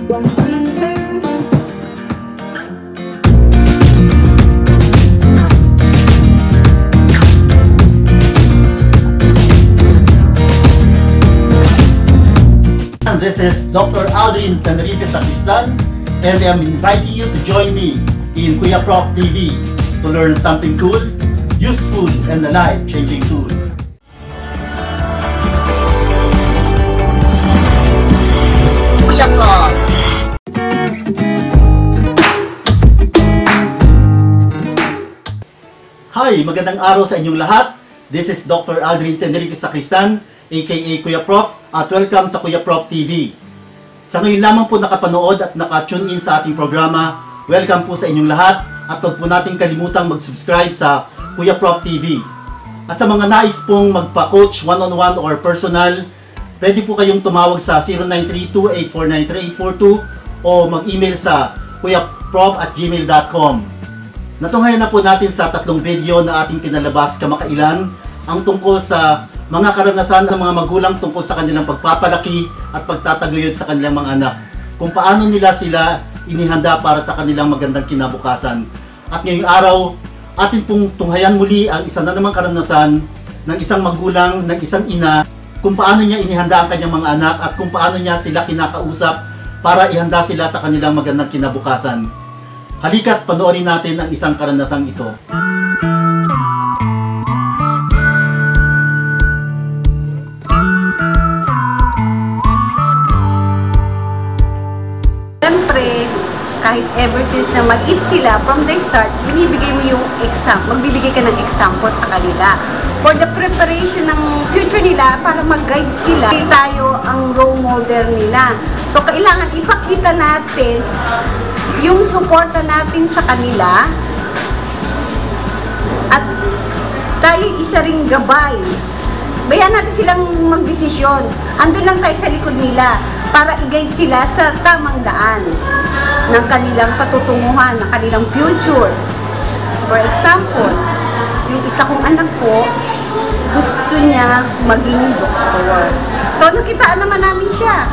This is Dr. Aldrin Tenerife Sacristan, and I am inviting you to join me in Kuya Prof TV to learn something cool, useful, and a life-changing tool. Kuya Prof! Hi! Magandang araw sa inyong lahat. This is Dr. Aldrin Tenerife Sacristan, aka Kuya Prof, at welcome sa Kuya Prof TV. Sa ngayon lamang po nakapanood at naka-tune in sa ating programa, welcome po sa inyong lahat at huwag po natin kalimutang mag-subscribe sa Kuya Prof TV. At sa mga nais pong magpa-coach one-on-one or personal, pwede po kayong tumawag sa 0932-849-3842 o mag-email sa kuyaprof@gmail.com. Natunghayan na po natin sa tatlong video na ating pinalabas kamakailan ang tungkol sa mga karanasan ng mga magulang tungkol sa kanilang pagpapalaki at pagtataguyod sa kanilang mga anak. Kung paano nila sila inihanda para sa kanilang magandang kinabukasan. At ngayong araw, atin pong tunghayan muli ang isa na namang karanasan ng isang magulang, ng isang ina, kung paano niya inihanda ang kanyang mga anak at kung paano niya sila kinakausap para ihanda sila sa kanilang magandang kinabukasan. Halika't panoorin natin ang isang karanasang ito. Kahit ever since na mag-is sila, from the start, binibigay mo yung exam, magbibigay ka ng example sa kanila. For the preparation ng future nila, para mag-guide sila, tayo ang role model nila. So, kailangan ipakita natin yung suporta natin sa kanila at tayo isa ring gabay. Bayan natin silang magdesisyon. Andun lang tayo sa likod nila para i-guide sila sa tamang daan ng kanilang patutunguhan, ng kanilang future. For example, yung isa kong anak ko, gusto niya maging doktor. So, nakitaan naman namin siya.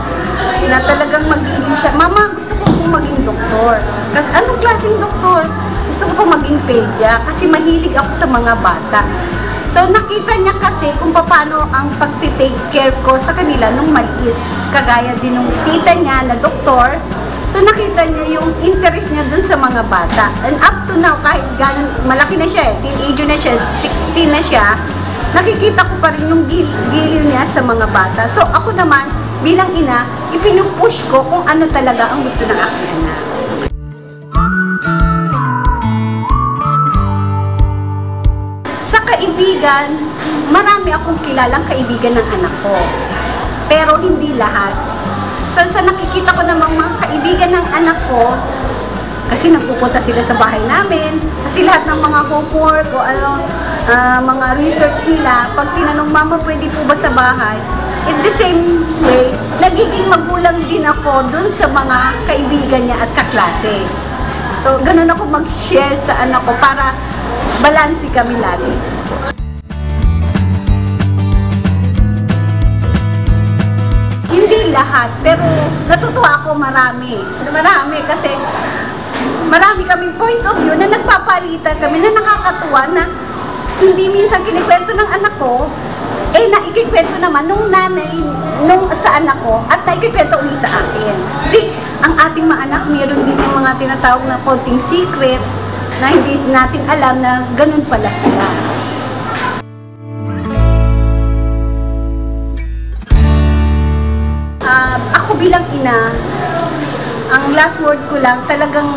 Na talagang maging siya, Mama, gusto ko pong maging doktor. Kasi anong klaseng doktor? Gusto ko pong maging pedya kasi mahilig ako sa mga bata. So, nakita niya kasi kung paano ang pag-take care ko sa kanila nung maliit. Kagaya din nung tita niya na doktor. So, nakita niya yung interest niya dun sa mga bata. And up to now, kahit ganun, malaki na siya, teenager na siya, 16 na siya, nakikita ko pa rin yung giliw niya sa mga bata. So, ako naman, bilang ina, ipinupush ko kung ano talaga ang gusto ng aking anak. Kaibigan, marami akong kilalang kaibigan ng anak ko. Pero hindi lahat. So, sa nakikita ko namang mga kaibigan ng anak ko, kasi nagpupunta sila sa bahay namin, kasi lahat ng mga homework o mga research nila, pag tinanong, Mama, pwede po ba sa bahay? In the same way, nagiging magulang din ako dun sa mga kaibigan niya at kaklase. So, ganun ako mag-share sa anak ko para balansi kami lagi. Hindi lahat, pero natutuwa ako marami. Marami kasi marami kaming point of view na nagpapalitan kami na nakakatuwa na hindi minsan kinikwento ng anak ko, naikikwento naman nung nanay, nung sa anak ko, at naikikwento ulit sa akin. Kasi ang ating mga anak, mayroon din yung mga tinatawag na konting secret na hindi natin alam na ganun pala sila. Ako bilang ina, ang last word ko lang talagang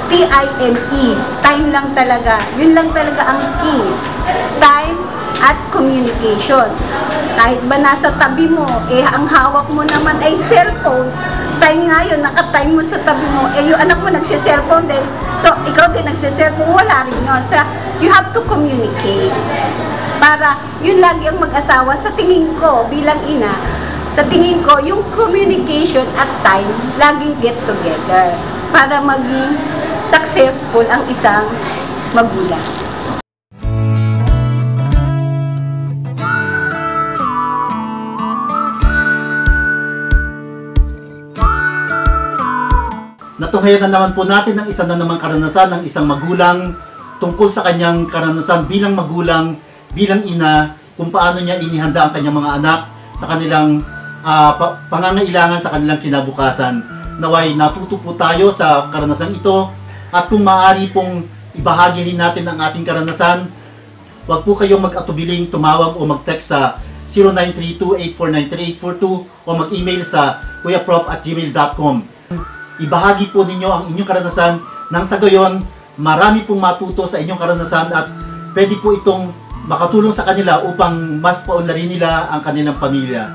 T-I-M-E. Time lang talaga. Yun lang talaga ang key. Time at communication. Kahit ba nasa tabi mo, ang hawak mo naman ay cellphone. Time nga yun, naka-time mo sa tabi mo, yung anak mo nagsi-cellphone din. So, ikaw din nagsi-cellphone, wala rin yun. So, you have to communicate. Para, yun lagi ang mag-asawa. Sa tingin ko, bilang ina, sa tingin ko, yung communication at time, laging get together. Para maging successful ang isang magulang. Natunghayan na naman po natin ang isa na namang karanasan ng isang magulang tungkol sa kanyang karanasan bilang magulang, bilang ina, kung paano niya inihanda ang kanyang mga anak sa kanilang pangangailangan sa kanilang kinabukasan. Naway natuto po tayo sa karanasang ito, at kung maaari pong ibahagi rin natin ang ating karanasan, huwag po kayong mag-atubiling tumawag o mag-text sa 0932-849-3842 o mag-email sa kuyaprof@gmail.com. Ibahagi po ninyo ang inyong karanasan nang sa gayon marami pong matuto sa inyong karanasan at pwede po itong makatulong sa kanila upang mas paunlarin nila ang kanilang pamilya.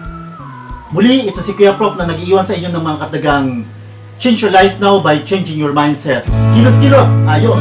Muli, ito si Kuya Prof na nag-iwan sa inyo ng mga katagang Change your life now by changing your mindset. Kilos-kilos, ayos!